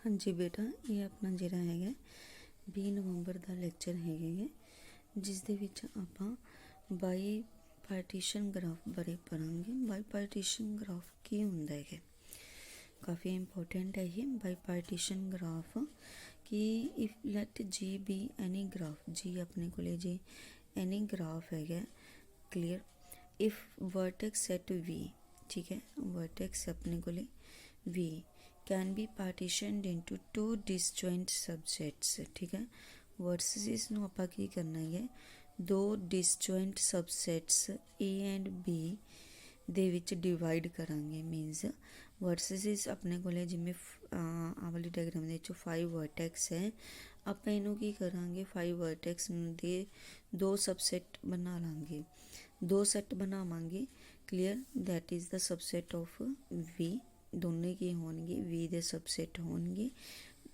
हाँ जी बेटा, ये अपना ਜਿਹੜਾ ਹੈਗਾ 20 ਨਵੰਬਰ ਦਾ ਲੈਕਚਰ ਹੈਗਾ ਜਿਸ ਦੇ ਵਿੱਚ ਆਪਾਂ ਬਾਈ ਪਾਰਟੀਸ਼ਨ ਗ੍ਰਾਫ ਬਾਰੇ ਪੜਾਂਗੇ। ਬਾਈ ਪਾਰਟੀਸ਼ਨ ਗ੍ਰਾਫ ਕੀ ਹੁੰਦਾ ਹੈ? ਕਾफ़ी इंपॉर्टेंट है ये बाई पार्टीशन ग्राफ कि if let G be any graph, G अपने को जी एनी ग्राफ है clear. If vertex set V, ठीक है, वर्टेक्स अपने को V can be partitioned into two disjoint subsets, ठीक है। वर्सेस नूं आपां की करना है, दो disjoint subsets A and B ਦੇ ਵਿੱਚ ਡਿਵਾਈਡ ਕਰਾਂਗੇ। ਮੀਨਸ ਵਰਸਸ ਆਪਣੇ ਕੋਲੇ ਜਿਵੇਂ ਆਹ ਵਾਲੀ ਡਾਇਗਰਾਮ ਦੇ ਵਿੱਚ 5 ਵਰਟੈਕਸ ਹੈ, ਆਪਾਂ ਇਹਨੂੰ ਕੀ ਕਰਾਂਗੇ 5 ਵਰਟੈਕਸ ਦੇ ਦੋ ਸਬਸੈਟ ਬਣਾ ਲਾਂਗੇ, ਦੋ ਸੈੱਟ ਬਣਾਵਾਂਗੇ। Clear, that is the subset of V. ਦੋਨੇ ਕੀ ਹੋਣਗੇ ਵੀ ਦੇ ਸਬਸੈਟ ਹੋਣਗੇ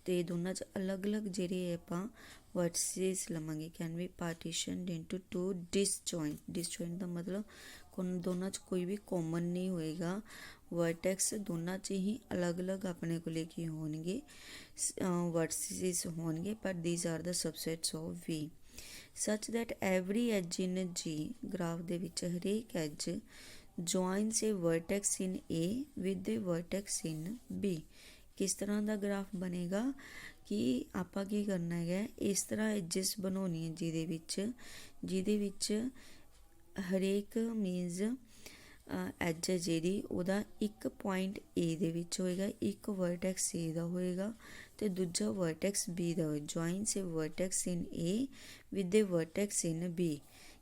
ਤੇ ਦੋਨਾਂ 'ਚ ਅਲੱਗ-ਅਲੱਗ ਜਿਹੜੇ ਆਪਾਂ ਵਰਟਿਸਿਸ ਲਵਾਂਗੇ। Can be partitioned into two disjoint. Disjoint ਦਾ ਮਤਲਬ ਦੋਨਾਂ 'ਚ ਕੋਈ ਵੀ ਕਾਮਨ ਨਹੀਂ ਹੋਏਗਾ। ਵਰਟੈਕਸ ਦੋਨਾਂ 'ਚ ਹੀ ਅਲੱਗ-ਅਲੱਗ ਆਪਣੇ ਕੋਲੇ ਕੀ ਹੋਣਗੇ ਵਰਟਿਸਿਸ ਹੋਣਗੇ, ਪਰ these R the subsets of ਵੀ ਸੱਚ ਦੈਟ ਐਵਰੀ ਐਜ ਇਨ ਜੀ। ਗ੍ਰਾਫ ਦੇ ਵਿੱਚ ਹਰੇਕ edge joins a vertex in A with a vertex in B. ਕਿਸ ਤਰ੍ਹਾਂ ਦਾ ਗ੍ਰਾਫ ਬਣੇਗਾ ਕਿ ਆਪਾਂ ਕੀ ਕਰਨਾ ਹੈਗਾ, ਇਸ ਤਰ੍ਹਾਂ ਐਜਸ ਬਣਾਉਣੀ ਹੈ ਜਿਹਦੇ ਵਿੱਚ ਹਰੇਕ ਮੀਨਸ ਐਜ ਹੈ ਜਿਹੜੀ ਉਹਦਾ ਇੱਕ ਪੁਆਇੰਟ ਏ ਦੇ ਵਿੱਚ ਹੋਏਗਾ, ਇੱਕ ਵਰਟੈਕਸ ਏ ਦਾ ਹੋਏਗਾ ਤੇ ਦੂਜਾ ਵਰਟੈਕਸ ਬੀ ਦਾ ਹੋਏਗਾ। Joins a vertex in A with a vertex in B.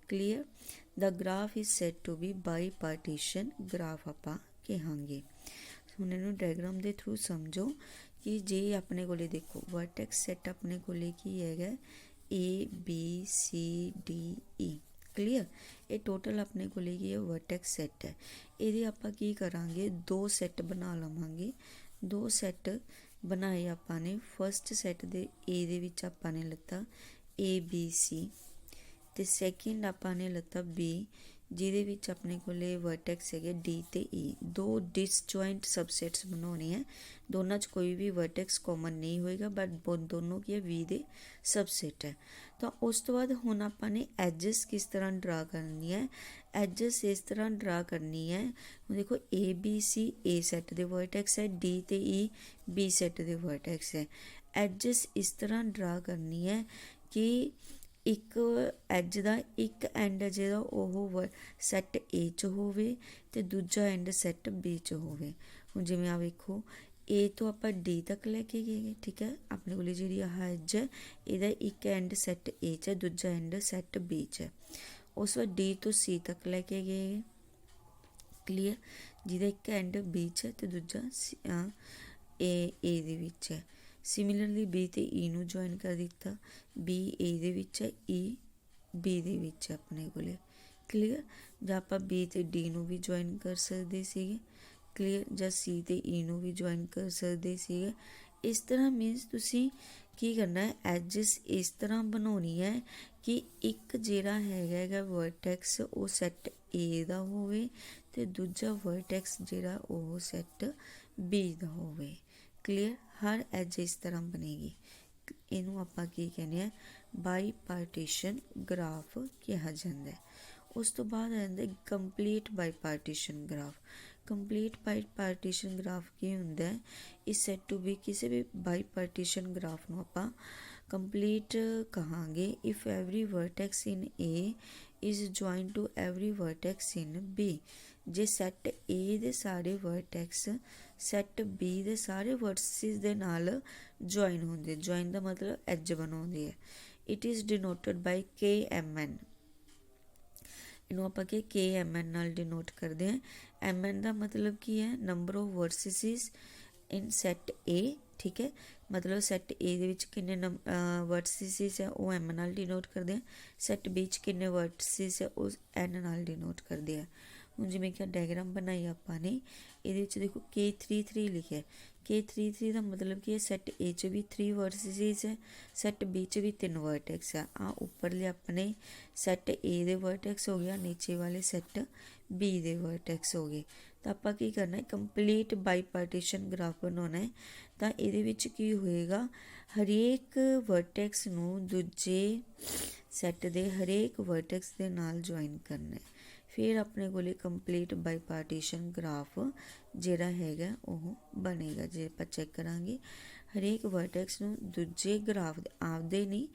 Clear, the graph is said to be bipartition graph ਆਪਾਂ ਕਹਾਂਗੇ। ਹੁਣ ਇਹਨੂੰ ਡਾਇਗਰਾਮ ਦੇ ਥਰੂ ਸਮਝੋ ਕਿ ਜੇ ਆਪਣੇ ਕੋਲੇ ਦੇਖੋ ਵਰਟੈਕਸ ਸੈੱਟ ਆਪਣੇ ਕੋਲੇ ਕੀ ਹੈਗਾ A B C D E. Clear, ਇਹ ਟੋਟਲ ਆਪਣੇ ਕੋਲੇ ਕੀ ਹੈ ਵਰਟੈਕਸ ਸੈੱਟ ਹੈ। ਇਹਦੇ ਆਪਾਂ ਕੀ ਕਰਾਂਗੇ ਦੋ ਸੈੱਟ ਬਣਾ ਲਵਾਂਗੇ। ਦੋ ਸੈੱਟ ਬਣਾਏ ਆਪਾਂ ਨੇ। ਫਸਟ ਸੈੱਟ ਦੇ ਏ ਦੇ ਵਿੱਚ ਆਪਾਂ ਨੇ ਲੱਤਾ ਏ ਬੀ ਸੀ ਤੇ ਸੈਕਿੰਡ ਆਪਾਂ ਨੇ ਲੱਤਾ ਬੀ ਜਿਹਦੇ ਵਿੱਚ ਆਪਣੇ ਕੋਲੇ ਵਰਟੈਕਸ ਹੈਗੇ ਡੀ ਤੇ ਈ। ਦੋ ਡਿਸਜॉइंट सबसेट्स ਬਣਾਉਣੇ ਹੈ, ਦੋਨਾਂ 'ਚ ਕੋਈ ਵੀ ਵਰਟੈਕਸ ਕਾਮਨ ਨਹੀਂ ਹੋਏਗਾ ਬਟ ਦੋਨੋਂ ਕੀ ਹੈ ਵੀ ਦੇ ਸਬਸੈਟ ਹੈ। ਤਾਂ ਉਸ ਤੋਂ ਬਾਅਦ ਹੁਣ ਆਪਾਂ ਨੇ ਐਜਸ ਕਿਸ ਤਰ੍ਹਾਂ ਡਰਾ ਕਰਨੀ ਹੈ। ਐਜਸ ਇਸ ਤਰ੍ਹਾਂ ਡਰਾ ਕਰਨੀ ਹੈ, ਹੁਣ ਦੇਖੋ A B C A set ਦੇ ਵਰਟੈਕਸ ਹੈ, ਡੀ ਤੇ ਈ ਬੀ ਸੈੱਟ ਦੇ ਵਰਟੈਕਸ ਹੈ। ਐਜਸ ਇਸ ਤਰ੍ਹਾਂ ਡਰਾ ਕਰਨੀ ਹੈ ਕਿ ਇੱਕ ਐਜ ਦਾ ਇੱਕ ਐਂਡ ਹੈ ਜਿਹੜਾ ਉਹ ਸੈੱਟ ਏ 'ਚ ਹੋਵੇ ਤੇ ਦੂਜਾ ਐਂਡ ਸੈੱਟ ਬੀ 'ਚ ਹੋਵੇ। ਹੁਣ ਜਿਵੇਂ ਆ ਵੇਖੋ ਏ ਤੋਂ ਆਪਾਂ ਡੀ ਤੱਕ ਲੈ ਕੇ ਗਏ, ਠੀਕ ਹੈ। ਆਪਣੇ ਕੋਲ ਜਿਹੜੀ ਆਹ ਐਜ ਹੈ ਇਹਦਾ ਇੱਕ ਐਂਡ ਸੈੱਟ ਏ 'ਚ ਹੈ, ਦੂਜਾ ਐਂਡ ਸੈੱਟ ਬੀ 'ਚ ਹੈ। ਉਸ ਵਾਰ ਡੀ ਤੋਂ ਸੀ ਤੱਕ ਲੈ ਕੇ ਗਏ। ਕਲੀਅਰ, ਜਿਹਦਾ ਇੱਕ ਐਂਡ ਬੀ 'ਚ ਹੈ ਤੇ ਦੂਜਾ ਏ ਦੇ ਵਿੱਚ ਹੈ। ਸਿਮਿਲਰਲੀ ਬੀ ਤੇ ਈ ਨੂੰ ਜੁਆਇਨ ਕਰ ਦਿੱਤਾ, ਬੀ ਏ ਦੇ ਵਿੱਚ ਹੈ ਈ ਬੀ ਦੇ ਵਿੱਚ ਹੈ ਆਪਣੇ ਕੋਲੇ। ਕਲੀਅਰ, ਜਾਂ ਆਪਾਂ ਬੀ ਤੇ ਡੀ ਨੂੰ ਵੀ ਜੁਆਇਨ ਕਰ ਸਕਦੇ ਸੀਗੇ। ਕਲੀਅਰ, ਜਾਂ ਸੀ ਤੇ ਈ ਨੂੰ ਵੀ ਜੁਆਇਨ ਕਰ ਸਕਦੇ ਸੀਗੇ। ਇਸ ਤਰ੍ਹਾਂ ਮੀਨਸ ਤੁਸੀਂ ਕੀ ਕਰਨਾ ਹੈ, ਐਜਸ ਇਸ ਤਰ੍ਹਾਂ ਬਣਾਉਣੀ ਹੈ ਕਿ ਇੱਕ ਜਿਹੜਾ ਹੈਗਾ ਵਰਟੈਕਸ ਉਹ ਸੈੱਟ ਏ ਦਾ ਹੋਵੇ ਤੇ ਦੂਜਾ ਵਰਟੈਕਸ ਜਿਹੜਾ ਉਹ ਸੈੱਟ ਬੀ ਦਾ ਹੋਵੇ। ਕਲੀਅਰ, ਹਰ ਐਜ ਇਸ ਤਰ੍ਹਾਂ ਬਣੇਗੀ। ਇਹਨੂੰ ਆਪਾਂ ਕੀ ਕਹਿੰਦੇ ਆ ਬਾਈ ਪਾਰਟੀਸ਼ਨ ਗ੍ਰਾਫ ਕਿਹਾ ਜਾਂਦਾ ਹੈ। ਉਸ ਤੋਂ ਬਾਅਦ ਆ ਜਾਂਦਾ complete bipartition graph. Complete bipartition graph ਕੀ ਹੁੰਦਾ ਹੈ, ਇਸ ਸੈਟ ਟੂ ਬੀ ਕਿਸੇ ਵੀ ਬਾਈ ਪਾਰਟੀਸ਼ਨ ਗ੍ਰਾਫ ਨੂੰ ਆਪਾਂ ਕੰਪਲੀਟ ਕਹਾਂਗੇ if every vertex in A is join to every vertex in B. ਜੇ ਸੈੱਟ ਏ ਦੇ ਸਾਰੇ ਵਰਟੈਕਸ ਸੈੱਟ ਬੀ ਦੇ ਸਾਰੇ ਵਰਟਿਸਿਸ ਦੇ ਨਾਲ ਜੁਆਇਨ ਹੁੰਦੇ। ਜੁਆਇਨ ਦਾ ਮਤਲਬ ਐਜ ਬਣਾਉਂਦੇ ਹੈ। It is denoted by K M N. ਇਹਨੂੰ ਆਪਾਂ ਕੇ ਐਮ ਐਨ ਨਾਲ ਡਿਨੋਟ ਕਰਦੇ ਹਾਂ। ਐਮ ਐਨ ਦਾ ਮਤਲਬ ਕੀ ਹੈ, ਨੰਬਰ ਆਫ ਵਰਟਿਸਿਸ ਇਨ ਸੈੱਟ ਏ, ਠੀਕ ਹੈ। ਮਤਲਬ ਸੈੱਟ ਏ ਦੇ ਵਿੱਚ ਕਿੰਨੇ ਵਰਟਿਸਿਸ ਹੈ ਉਹ ਐਮ ਨਾਲ ਡਿਨੋਟ ਕਰਦੇ ਆ। ਸੈੱਟ ਬੀ 'ਚ ਕਿੰਨੇ ਵਰਟਿਸਿਸ ਹੈ ਉਹ ਐਨ ਨਾਲ ਡਿਨੋਟ ਕਰਦੇ ਆ। ਹੁਣ ਜਿਵੇਂ ਕਿ ਡਾਇਗਰਾਮ ਬਣਾਈ ਆਪਾਂ ਨੇ, ਇਹਦੇ ਵਿੱਚ ਦੇਖੋ K33 ਲਿਖਿਆ। K33 ਦਾ ਮਤਲਬ ਕੀ ਹੈ, ਸੈੱਟ ਏ 'ਚ ਵੀ 3 ਵਰਟਿਸਿਸ ਹੈ, ਸੈੱਟ ਬੀ 'ਚ ਵੀ 3 ਵਰਟੈਕਸ ਹੈ। ਉੱਪਰਲੇ ਆਪਣੇ ਸੈੱਟ ਏ ਦੇ ਵਰਟੈਕਸ ਹੋ ਗਿਆ, ਨੀਚੇ ਵਾਲੇ ਸੈੱਟ ਬੀ ਦੇ ਵਰਟੈਕਸ ਹੋ ਗਏ। ਤਾਂ ਆਪਾਂ ਕੀ ਕਰਨਾ ਹੈ, ਕੰਪਲੀਟ ਬਾਈ ਪਾਰਟੀਸ਼ਨ ਗ੍ਰਾਫ ਬਣਾਉਣਾ ਹੈ। ਤਾਂ ਇਹਦੇ ਵਿੱਚ ਕੀ ਹੋਏਗਾ, ਹਰੇਕ ਵਰਟੈਕਸ ਨੂੰ ਦੂਜੇ ਸੈੱਟ ਦੇ ਹਰੇਕ ਵਰਟੈਕਸ ਦੇ ਨਾਲ ਜੁਆਇਨ ਕਰਨਾ ਹੈ। ਫਿਰ ਆਪਣੇ ਕੋਲੇ ਕੰਪਲੀਟ ਬਾਈ ਪਾਰਟੀਸ਼ਨ ਗ੍ਰਾਫ ਜਿਹੜਾ ਹੈਗਾ ਉਹ ਬਣੇਗਾ। ਜੇ ਆਪਾਂ ਚੈੱਕ ਕਰਾਂਗੇ, ਹਰੇਕ ਵਰਟੈਕਸ ਨੂੰ ਦੂਜੇ ਗ੍ਰਾਫ ਦੇ, ਆਪਦੇ ਨਹੀਂ,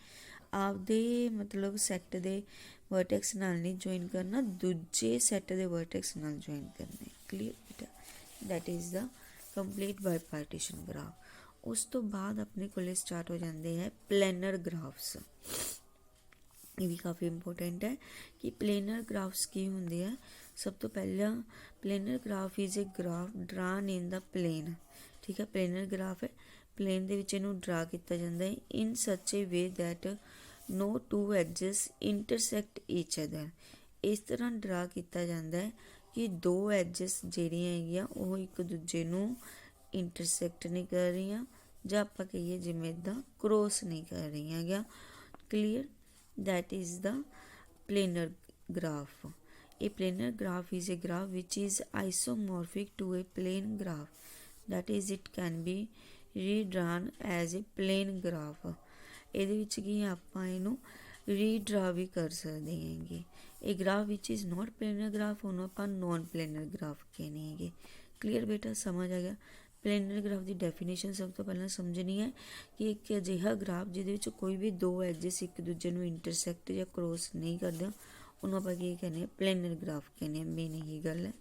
ਆਪਦੇ ਮਤਲਬ ਸੈੱਟ ਦੇ ਵਰਟੈਕਸ ਨਾਲ ਨਹੀਂ ਜੁਆਇਨ ਕਰਨਾ, ਦੂਜੇ ਸੈੱਟ ਦੇ ਵਰਟੈਕਸ ਨਾਲ ਜੁਆਇਨ ਕਰਨਾ ਹੈ। ਕਲੀਅਰ ਬੇਟਾ, that is the complete bipartition graph. ਉਸ ਤੋਂ ਬਾਅਦ ਆਪਣੇ ਕੋਲੇ ਸਟਾਰਟ ਹੋ ਜਾਂਦੇ ਹੈ ਪਲੈਨਰ ਗ੍ਰਾਫਸ। ਇਹ ਵੀ ਕਾਫੀ ਇੰਪੋਰਟੈਂਟ ਹੈ ਕਿ ਪਲੇਨਰ ਗ੍ਰਾਫਸ ਕੀ ਹੁੰਦੇ ਆ। ਸਭ ਤੋਂ ਪਹਿਲਾਂ planar graph is a graph drawn in the plane. ਠੀਕ ਹੈ, ਪਲੇਨਰ ਗ੍ਰਾਫ ਹੈ, ਪਲੇਨ ਦੇ ਵਿੱਚ ਇਹਨੂੰ ਡਰਾ ਕੀਤਾ ਜਾਂਦਾ ਹੈ in such a way that no two edges intersect each other. ਇਸ ਤਰ੍ਹਾਂ ਡਰਾ ਕੀਤਾ ਜਾਂਦਾ ਹੈ ਕਿ ਦੋ ਐਡਜਸ ਜਿਹੜੀਆਂ ਹੈਗੀਆਂ ਉਹ ਇੱਕ ਦੂਜੇ ਨੂੰ ਇੰਟਰਸੈਕਟ ਨਹੀਂ ਕਰ ਰਹੀਆਂ, ਜਾਂ ਆਪਾਂ ਕਹੀਏ ਜਿਵੇਂ ਇੱਦਾਂ ਕ੍ਰੋਸ ਨਹੀਂ ਕਰ ਰਹੀਆਂ ਹੈਗੀਆਂ। Clear, that is the planar graph. A planar graph is a graph which is isomorphic to a plane graph, that is it can be redrawn as a plane graph. ਇਹਦੇ ਵਿੱਚ ਕੀ ਆਪਾਂ ਇਹਨੂੰ ਰੀਡਰਾ ਵੀ ਕਰ ਸਕਦੇ ਹੈਗੇ। ਇਹ graph which is not planar graph, ਉਹਨੂੰ ਆਪਾਂ ਨੋਨ ਪਲੇਨਰ ਗ੍ਰਾਫ ਕਹਿੰਦੇ ਹੈਗੇ। ਕਲੀਅਰ ਬੇਟਾ, ਸਮਝ ਆ ਗਿਆ। ਪਲੇਨਰ ਗ੍ਰਾਫ ਦੀ ਡੈਫੀਨੇਸ਼ਨ ਸਭ ਤੋਂ ਪਹਿਲਾਂ ਸਮਝਣੀ ਹੈ ਕਿ ਇੱਕ ਅਜਿਹਾ ਗ੍ਰਾਫ ਜਿਹਦੇ ਵਿੱਚ ਕੋਈ ਵੀ ਦੋ ਐਜਸ ਇੱਕ ਦੂਜੇ ਨੂੰ ਇੰਟਰਸੈਕਟ ਜਾਂ ਕ੍ਰੋਸ ਨਹੀਂ ਕਰਦੇ, ਉਹਨੂੰ ਆਪਾਂ ਕੀ ਕਹਿੰਦੇ ਹਾਂ, ਪਲੇਨਰ ਗ੍ਰਾਫ ਕਹਿੰਦੇ ਹਾਂ। ਮੇਨ ਇਹੀ ਗੱਲ ਹੈ।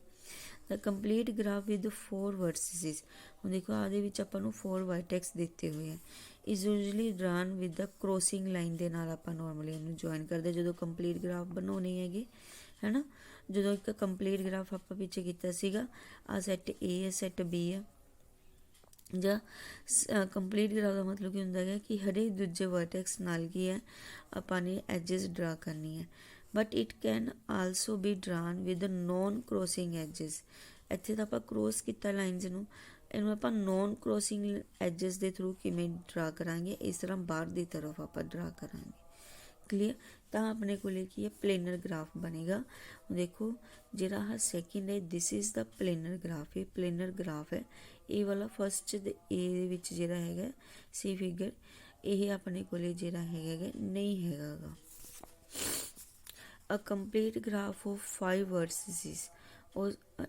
ਦਾ ਕੰਪਲੀਟ ਗ੍ਰਾਫ ਵਿਦ 4 ਵਰਟਿਸਿਸ। ਹੁਣ ਦੇਖੋ ਆਦੇ ਵਿੱਚ ਆਪਾਂ ਨੂੰ 4 ਵਰਟੈਕਸ ਦਿੱਤੇ ਹੋਏ ਹੈ। Is usually drawn with the crossing line ਦੇ ਨਾਲ ਆਪਾਂ ਨੋਰਮਲੀ ਇਹਨੂੰ ਜੁਆਇਨ ਕਰਦੇ ਜਦੋਂ ਕੰਪਲੀਟ ਗ੍ਰਾਫ ਬਣਾਉਣੇ ਹੈਗੇ, ਹੈ ਨਾ। ਜਦੋਂ ਇੱਕ ਕੰਪਲੀਟ ਗ੍ਰਾਫ ਆਪਾਂ ਪਿੱਛੇ ਕੀਤਾ ਸੀਗਾ, ਆ ਸੈੱਟ ਏ ਹੈ, ਸੈੱਟ ਬੀ ਹੈ, ਜਾਂ ਕੰਪਲੀਟ ਗ੍ਰਾਫ ਦਾ ਮਤਲਬ ਕੀ ਹੁੰਦਾ ਹੈ ਕਿ ਹਰੇਕ ਦੂਜੇ ਵਰਟੈਕਸ ਨਾਲ ਕੀ ਹੈ ਆਪਾਂ ਨੇ ਐਜਸ ਡਰਾ ਕਰਨੀ ਹੈ। But it can also be drawn with non crossing edges. ਇੱਥੇ ਤਾਂ ਆਪਾਂ ਕ੍ਰੋਸ ਕੀਤਾ ਲਾਈਨਸ ਨੂੰ, ਇਹਨੂੰ ਆਪਾਂ ਨੋਨ ਕ੍ਰੋਸਿੰਗ ਐਜਸ ਦੇ ਥਰੂ ਕਿਵੇਂ ਡਰਾ ਕਰਾਂਗੇ, ਇਸ ਤਰ੍ਹਾਂ ਬਾਹਰ ਦੀ ਤਰਫ ਆਪਾਂ ਡਰਾ ਕਰਾਂਗੇ। ਕਲੀਅਰ, ਤਾਂ ਆਪਣੇ ਕੋਲੇ ਕੀ ਹੈ, ਪਲੇਨਰ ਗ੍ਰਾਫ ਬਣੇਗਾ। ਦੇਖੋ ਜਿਹੜਾ ਆਹ ਸੈਕਿੰਡ ਹੈ, this is the planar graph. ਇਹ ਪਲੇਨਰ ਗ੍ਰਾਫ ਹੈ। ਇਹ ਵਾਲਾ ਫਸਟ ਦੇ ਏ ਵਿੱਚ ਜਿਹੜਾ ਹੈਗਾ ਸੀ ਫਿਗਰ, ਇਹ ਆਪਣੇ ਕੋਲੇ ਜਿਹੜਾ ਹੈਗਾ ਨਹੀਂ ਹੈਗਾ ਗਾ। A complete graph of 5 vertices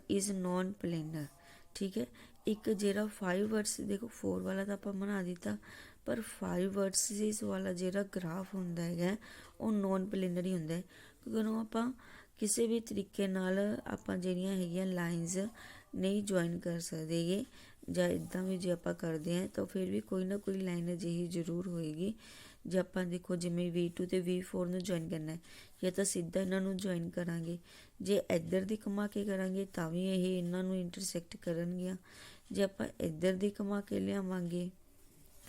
is non planar. ਠੀਕ ਹੈ, ਇੱਕ ਜਿਹੜਾ 5 ਵਰਟਿਸ, ਦੇਖੋ 4 ਵਾਲਾ ਤਾਂ ਆਪਾਂ ਬਣਾ ਦਿੱਤਾ, ਪਰ 5 ਵਰਟਿਸਿਸ ਵਾਲਾ ਜਿਹੜਾ ਗ੍ਰਾਫ ਹੁੰਦਾ ਹੈਗਾ ਉਹ ਨੋਨ ਪਲੇਨਰ ਹੀ ਹੁੰਦਾ ਹੈ, ਕਿਉਂਕਿ ਉਹਨੂੰ ਆਪਾਂ ਕਿਸੇ ਵੀ ਤਰੀਕੇ ਨਾਲ ਆਪਾਂ ਜਿਹੜੀਆਂ ਹੈਗੀਆਂ ਲਾਈਨਸ ਨਹੀਂ ਜੁਆਇਨ ਕਰ ਸਕਦੇ ਹੈਗੇ, ਜਾਂ ਇੱਦਾਂ ਵੀ ਜੇ ਆਪਾਂ ਕਰਦੇ ਹਾਂ ਤਾਂ ਫਿਰ ਵੀ ਕੋਈ ਨਾ ਕੋਈ ਲਾਈਨ ਅਜਿਹੀ ਜ਼ਰੂਰ ਹੋਏਗੀ। ਜੇ ਆਪਾਂ ਦੇਖੋ ਜਿਵੇਂ V2 ਅਤੇ V4 ਨੂੰ ਜੁਆਇਨ ਕਰਨਾ ਹੈ, ਜਾਂ ਤਾਂ ਸਿੱਧਾ ਇਹਨਾਂ ਨੂੰ ਜੁਆਇਨ ਕਰਾਂਗੇ, ਜੇ ਇੱਧਰ ਦੀ ਘੁਮਾ ਕੇ ਕਰਾਂਗੇ ਤਾਂ ਵੀ ਇਹ ਇਹਨਾਂ ਨੂੰ ਇੰਟਰਸੈਕਟ ਕਰਨਗੀਆਂ, ਜੇ ਆਪਾਂ ਇੱਧਰ ਦੀ ਘੁਮਾ ਕੇ ਲਿਆਵਾਂਗੇ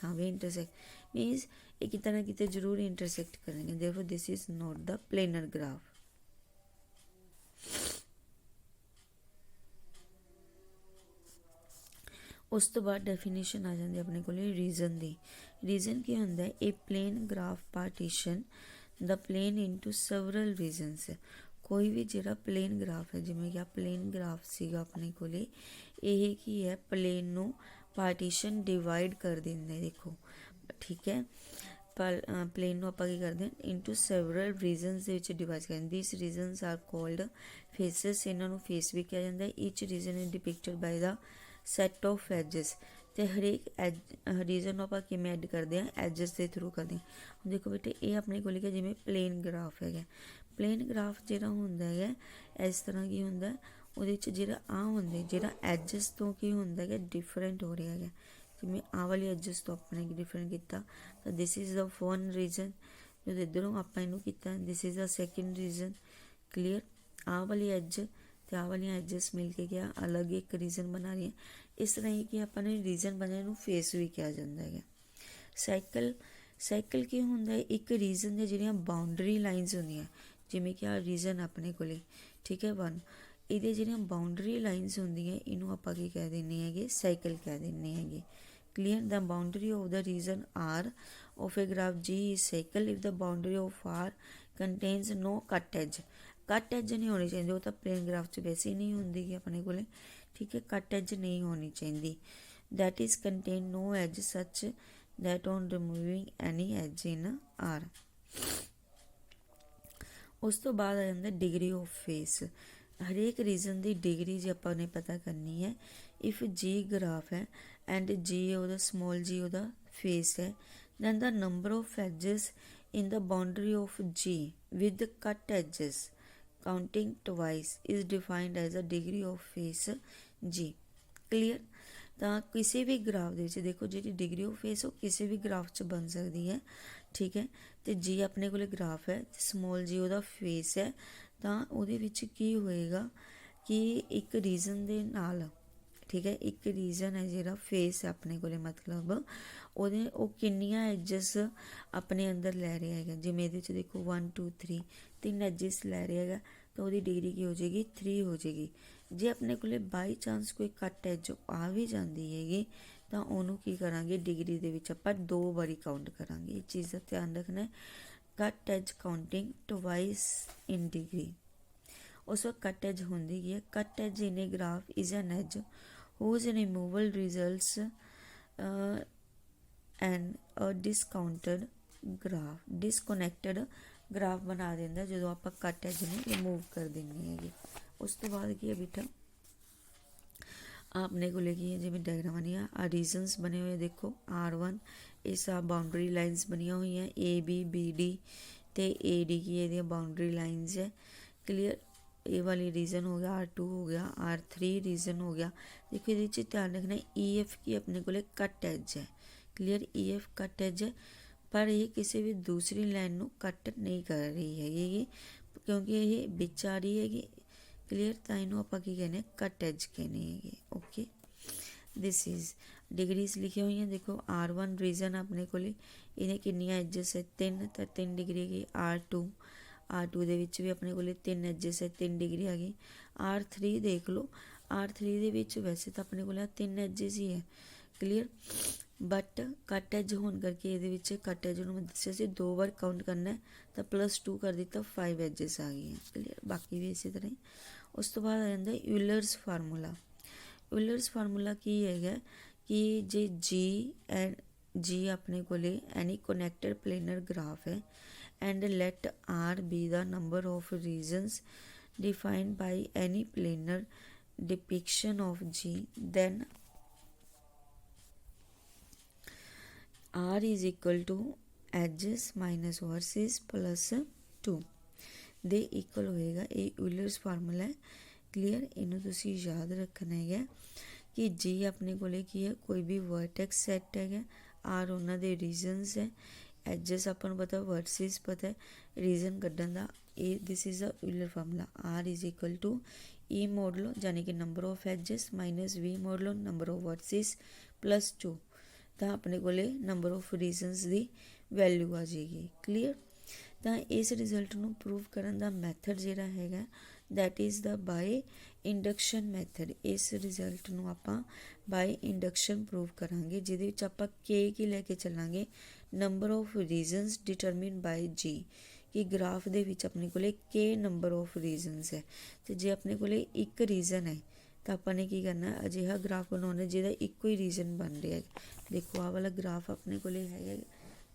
ਤਾਂ ਵੀ ਇੰਟਰਸੈਕਟ ਮੀਨਸ ਇਹ ਕਿਤੇ ਨਾ ਕਿਤੇ ਜ਼ਰੂਰ ਇੰਟਰਸੈਕਟ ਕਰਨਗੇ। ਦੇਖੋ this is not the planar graph. ਉਸ ਤੋਂ ਬਾਅਦ ਡੈਫੀਨੇਸ਼ਨ ਆ ਜਾਂਦੀ ਆਪਣੇ ਕੋਲ ਰੀਜ਼ਨ ਦੀ। ਰੀਜ਼ਨ ਕੀ ਹੁੰਦਾ ਹੈ, ਇਹ ਪਲੇਨ ਗ੍ਰਾਫ ਪਾਰਟੀਸ਼ਨ ਦਾ ਪਲੇਨ ਇਨਟੂ ਸੈਵਰਲ ਰੀਜ਼ਨਸ। ਕੋਈ ਵੀ ਜਿਹੜਾ ਪਲੇਨ ਗ੍ਰਾਫ ਹੈ, ਜਿਵੇਂ ਕਿ ਆ ਪਲੇਨ ਗ੍ਰਾਫ ਸੀਗਾ ਆਪਣੇ ਕੋਲੇ, ਇਹ ਕੀ ਹੈ, ਪਲੇਨ ਨੂੰ ਪਾਰਟੀਸ਼ਨ ਡਿਵਾਈਡ ਕਰ ਦਿੰਦੇ। ਦੇਖੋ ਠੀਕ ਹੈ, ਪਰ ਪਲੇਨ ਨੂੰ ਆਪਾਂ ਕੀ ਕਰਦੇ ਹਾਂ, ਇਨਟੂ ਸੈਵਰਲ ਰੀਜ਼ਨਸ ਦੇ ਵਿੱਚ ਡਿਵਾਈਡ ਕਰਦੇ। This regions are called faces. ਇਹਨਾਂ ਨੂੰ ਫੇਸ ਵੀ ਕਿਹਾ ਜਾਂਦਾ ਹੈ। Each region is depicted by the set of edges. ਅਤੇ ਹਰੇਕ ਰੀਜ਼ਨ ਨੂੰ ਆਪਾਂ ਕਿਵੇਂ ਐਡ ਕਰਦੇ ਹਾਂ, ਐਜਸ ਦੇ ਥਰੂ ਕਰਦੇ ਹਾਂ। ਹੁਣ ਦੇਖੋ ਬੇਟੇ, ਇਹ ਆਪਣੇ ਕੋਲ ਕਿ ਜਿਵੇਂ ਪਲੇਨ ਗ੍ਰਾਫ ਹੈਗਾ, ਪਲੇਨ ਗ੍ਰਾਫ ਜਿਹੜਾ ਹੁੰਦਾ ਹੈਗਾ ਇਸ ਤਰ੍ਹਾਂ ਕੀ ਹੁੰਦਾ, ਉਹਦੇ 'ਚ ਜਿਹੜਾ ਆਹ ਹੁੰਦਾ, ਜਿਹੜਾ ਐਜਸ ਤੋਂ ਕੀ ਹੁੰਦਾ ਹੈਗਾ ਡਿਫਰੈਂਟ ਹੋ ਰਿਹਾ ਹੈਗਾ, ਜਿਵੇਂ ਆਹ ਵਾਲੀ ਐਜਸ ਤੋਂ ਆਪਾਂ ਨੇ ਡਿਫਰੈਂਟ ਕੀਤਾ ਤਾਂ ਦਿਸ ਇਜ਼ ਦਾ 1 ਰੀਜ਼ਨ। ਜਦੋਂ ਇੱਧਰੋਂ ਆਪਾਂ ਇਹਨੂੰ ਕੀਤਾ, this is the 2nd reason. Clear, ਆਹ ਵਾਲੀ ਐਜ ਅਤੇ ਆਹ ਵਾਲੀਆਂ ਐਜਸ ਮਿਲ ਕੇ ਗਿਆ ਅਲੱਗ ਇੱਕ ਰੀਜ਼ਨ ਬਣਾ ਰਹੀਆਂ। ਇਸ ਤਰ੍ਹਾਂ ਹੀ ਕਿ ਆਪਾਂ ਨੇ ਰੀਜ਼ਨ ਬਣਿਆ ਨੂੰ ਫੇਸ ਵੀ ਕਿਹਾ ਜਾਂਦਾ ਹੈਗਾ। ਸਾਈਕਲ ਕੀ ਹੁੰਦਾ ਹੈ, ਇੱਕ ਰੀਜ਼ਨ ਦੀਆਂ ਜਿਹੜੀਆਂ ਬਾਉਂਡਰੀ ਲਾਈਨਸ ਹੁੰਦੀਆਂ, ਜਿਵੇਂ ਕਿ ਆਹ ਰੀਜ਼ਨ ਆਪਣੇ ਕੋਲੇ, ਠੀਕ ਹੈ 1, ਇਹਦੇ ਜਿਹੜੀਆਂ ਬਾਉਂਡਰੀ ਲਾਈਨਸ ਹੁੰਦੀਆਂ ਇਹਨੂੰ ਆਪਾਂ ਕੀ ਕਹਿ ਦਿੰਦੇ ਹੈਗੇ, ਸਾਈਕਲ ਕਹਿ ਦਿੰਦੇ ਹੈਗੇ। Clear, the boundary of the region R of a graph G is cycle if the boundary of R contains no cut edge। ਕੱਟ ਐਜ ਨਹੀਂ ਹੋਣੀ ਚਾਹੀਦੀ, ਉਹ ਤਾਂ ਪਲੇਨ ਗ੍ਰਾਫ 'ਚ ਵੈਸੇ ਹੀ ਨਹੀਂ ਹੁੰਦੀ ਗੀ ਆਪਣੇ ਕੋਲੇ। ठीक है, कट एज नहीं होनी चाहिए। That is contain no edge such that on removing any edge in R. उस तो बाद आ जाता डिग्री ऑफ फेस। हरेक रीजन की डिग्री जो आपने पता करनी है, इफ जी ग्राफ है एंड जी ਉਹਦਾ स्मॉल जी ਉਹਦਾ फेस है, then the number of edges in the boundary of G with cut edges counting twice is defined as a degree of face G। Clear. ਤਾਂ ਕਿਸੇ ਵੀ graph ਦੇ ਵਿੱਚ ਦੇਖੋ ਜਿਹੜੀ ਡਿਗਰੀ ਆਫ ਫੇਸ ਉਹ ਕਿਸੇ ਵੀ ਗ੍ਰਾਫ 'ਚ ਬਣ ਸਕਦੀ ਹੈ, ਠੀਕ ਹੈ। ਤੇ ਜੀ ਆਪਣੇ ਕੋਲੇ ਗ੍ਰਾਫ ਹੈ, ਸਮੋਲ ਜੀ ਉਹਦਾ ਫੇਸ ਹੈ, ਤਾਂ ਉਹਦੇ ਵਿੱਚ ਕੀ ਹੋਏਗਾ ਕਿ ਇੱਕ ਰੀਜ਼ਨ ਦੇ ਨਾਲ, ठीक है, एक रीजन है जो फेस है अपने को, मतलब वो किन्नियां एजिस अपने अंदर लै रहा है। जिमें ये देखो 1 2 3 3 एजिस लै रहा है, तो वो डिग्री की हो जाएगी 3 हो जाएगी। जे अपने को बाई चांस कोई कट एज आ भी जाती हैगी, तो उन्होंने की करांगे डिग्री दे विच आपां 2 बारी काउंट करांगे। इस चीज़ का ध्यान रखना है, cut edge counting twice in degree. उस वक्त कट एज होंगी है, cut edge in a graph is an edge whose removal results and a disconnected graph बना देंगे जो आप कट एज में रिमूव कर देंगे है। उस तो बाद की है बेटा आपने को की है जिमें डायग्राम बनिया आ रीजनस बने हुए देखो R1 इस आ बाउंड्री लाइनस बनिया हुई हैं ABBD तो AD की ये बाउंड्री लाइनस है। क्लीयर। ए वाली रीजन हो गया, R2 हो गया, R3 रीजन हो गया। देखो ये ध्यान रखना EF की अपने को कट एज है। क्लीयर। EF कट एज है, पर ये किसी भी दूसरी लाइन को कट नहीं कर रही है ये, क्योंकि ये बिच आ रही है। क्लीयर। तो इनू आप कहने कट एज कहने है। ओके, दिस इज डिग्रीज लिखी हुई हैं। देखो R1 रीजन अपने को इन्हें किन्नियां एजिस है 3, तो 3 डिग्री की। R2 दे विच भी अपने को 3 एजिस है 3 डिग्री आ गई। R3 देख लो, R3 दे विच वैसे तो अपने को 3 एजिस ही है। क्लीयर। बट कट एज होने करके ये कट एज मैं दसिया से 2 बार काउंट करना है, तो +2 कर दिता 5 एजिस आ गई हैं। क्लीयर। बाकी भी इसी तरह ही। उस तो बाद आ जाता है यूलर्स फार्मूला। यूलर्स फार्मूला की है कि जे जी अपने को एनी कनैक्टेड प्लेनर ग्राफ है and let R be the number of regions defined by any planar depiction of G, then R is equal to edges minus verses plus 2 they equal होएगा। ये Euler's formula है। Clear. इनू तुसी याद रखना है कि जी अपने को की है कोई भी वर्टेक्स सैट है, R उन्होंने दे रीजनस है, एजिस अपन पता, वर्सिस पता है, रीजन कड्डन का ए। This is a Euler formula. R is equal to E modulo यानी कि number of edges minus V modulo number of vertices plus 2, तो अपने को नंबर ऑफ रीजनस की वैल्यू आ जाएगी। क्लीयर। तो इस रिजल्ट को प्रूव करने का मैथड जोड़ा है that is the by induction method. इस रिजल्ट को आप बाय इंडक्शन प्रूव करांगे, जिहदे आप की लैके चलांगे number of regions determine by G, कि ग्राफ दे विच अपने को के नंबर ऑफ रीजनस है। तो जे अपने को एक रीजन है तो आपने की करना अजिहा ग्राफ बनाना जिहदा इक्को ही रीजन बन रहा है। देखो आ वाला ग्राफ अपने को है,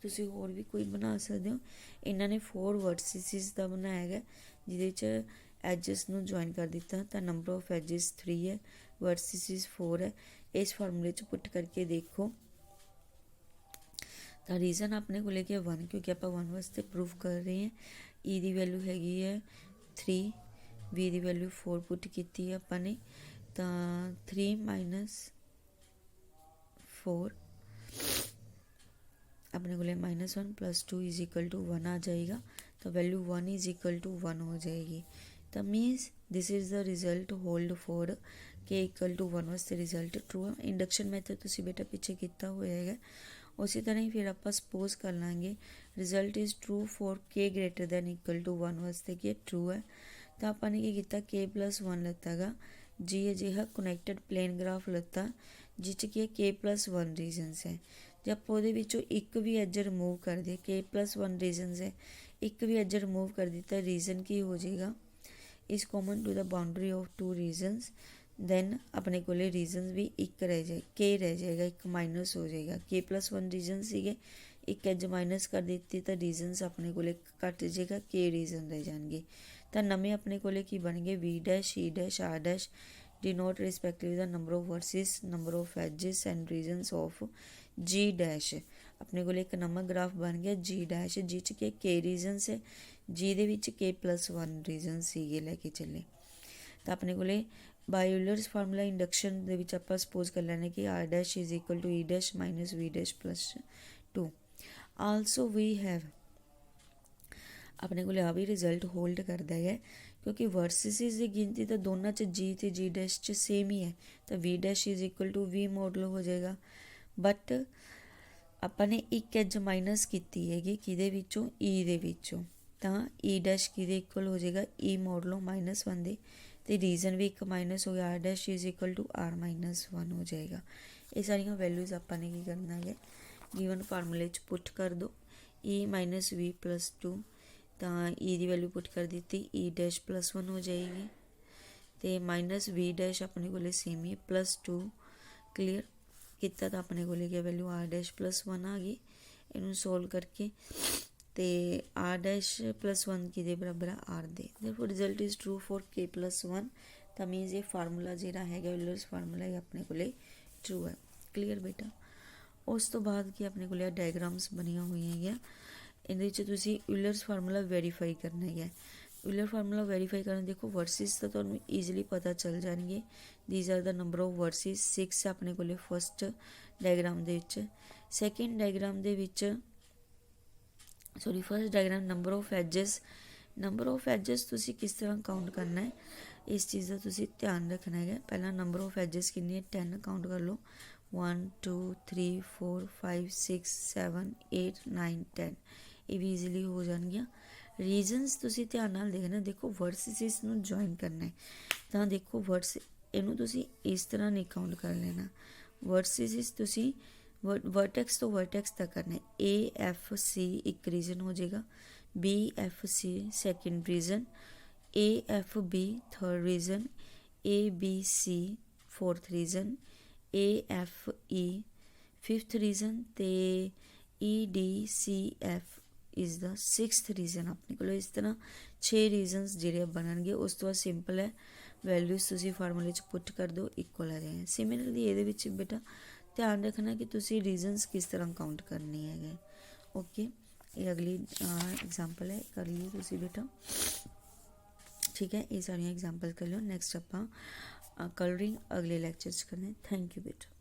तुसी होर भी कोई बना सकते हो। इन्होंने 4 वर्सिस का बनाया है जिहदे एजिस नूं ज्वाइन कर दिता, तो नंबर ऑफ एजिस 3 है, वर्सिस 4 है। इस फार्मूले च पुट करके देखो तो रीजन अपने को लेके 1, क्योंकि आप 1 वास्ते प्रूव कर रहे हैं। ई की वैल्यू हैगी है 3, वी की वैल्यू 4 पुट की अपने, तो 3 माइनस 4 अपने को -1 प्लस 2 इज इक्वल टू 1 आ जाएगा, तो वैल्यू 1 इज इक्वल टू 1 हो जाएगी। तो means this is the result hold for के इक्वल टू 1 वास्ते रिजल्ट ट्रू है। इंडक्शन मैथड तुसी बेटा पीछे किया हुआ है। उसी तरह ही फिर आप सपोज कर लाँगे रिजल्ट इज़ ट्रू फॉर के ग्रेटर दैन इक्वल टू 1 वास्ते कि ट्रू है, तो आपने की किया k+1 लता गा जी अजिहा कनैक्टेड प्लेन ग्राफ लता जिस कि k+1 रीजनस है। जब आप वो एक भी एज रिमूव कर दिए, k+1 रीजनस है, एक भी एज रिमूव कर दिता, रीजन की हो जाएगा is common to the boundary of 2 regions, then अपने को रीजन भी एक रह जाए, के रह जाएगा, एक माइनस हो जाएगा। k+1 रीजन सीगे, एक एज माइनस कर दी तो रीजनस अपने को घट जाएगा, के रीजन रह जाएंगे। तो नवे अपने को की बन गए v dash, e dash, r dash denote respectively the number of vertices, number of edges and regions of g dash. अपने को एक नवा ग्राफ बन गया g डैश, जी च के रीजनस है, जी दे विच k+1 रीजन सीगे लैके चले। तो अपने को बाय यूलर्स फार्मूला इंडक्शन दे विच आपां सपोज कर लैने कि r dash is equal to e dash minus v dash plus 2। Also we have अपने को आ भी रिजल्ट होल्ड करता है, क्योंकि वर्सिस की गिनती तो दोनों च जी तो जी डैश च सेम ही है, तो v dash is equal to v model हो जाएगा। बट अपने एक एज माइनस की हैगी किदे विचों, ई दे विचों, तो ई डैश किदे इक्वल हो जाएगा, ई मॉडलों -1 दे, तो रीजन भी एक माइनस हो गया, R dash is equal to r-1 हो जाएगा। ये सारिया वैल्यूज़ आपने की करना है, गिवन फार्मूले च पुट कर दो, e माइनस v प्लस 2, तो ई की वैल्यू पुट कर दी, ई डैश +1 हो जाएगी, तो माइनस v डैश अपने को सेम ही +2 क्लीयर किया, तो अपने को क्या वैल्यू r डैश +1 आ गई। इनू सोल्व करके तो r डैश +1 कि बराबर है r they, therefore result is true for k+1। तो मीनस ये फार्मूला जिहड़ा है यूलर्स फार्मूला ये अपने को ट्रू है। क्लीयर बेटा। उस तो बाद कि अपने को डायग्राम्स बनिया हुई है, इहदे विच तुसीं यूलर्स फार्मूला वेरीफाई करना है। यूलर फार्मूला वेरीफाई करना, देखो वर्सिस तो तुहानूं ईजिली पता चल जाएंगे, these are the number of vertices, 6 अपने को फस्ट डायग्राम दे विच। सैकेंड डायग्राम दे विच first diagram number of edges, number of edges तुसीं किस तरह काउंट करना है, इस चीज़ का तुसीं ध्यान रखना है। पहला नंबर ऑफ एजिस कितनी है, 10 काउंट कर लो, 1 2 3 4 5 6 7 8 9 10, ये भी ईजिली हो जाएगियाँ। रीजनस तुसीं ध्यान नाल देखना, देखो वर्सिस इस नूं जॉइन करना है, तो देखो वर्स इनू तुसीं इस तरह नहीं काउंट कर लेना, वर्सिस तुसीं वर्टेक्स तो वर्टेक्स तक करना है। ए एफ सी एक रीजन हो जाएगा, B F C second region, A F B third region, A B C fourth region, A F E fifth region, तो E D C F is the sixth region. अपने को इस तरह 6 reasons जिहड़े बनणगे। उस तो बाद सिंपल है, वैल्यूज़ तुसीं फार्मूले च पुट कर दो, इक्वल आ जाए। सिमिलरली ये विच बेटा ध्यान रखना कि तुसीं रीजनस किस तरह काउंट करनी है। ओके, ये अगली एग्जाम्पल है, कर लियो तुसीं बेटा। ठीक है, ये सारिया एग्जाम्पल कर लो। नैक्सट आपां कलरिंग अगले लैक्चर च करने। थैंक यू बेटा।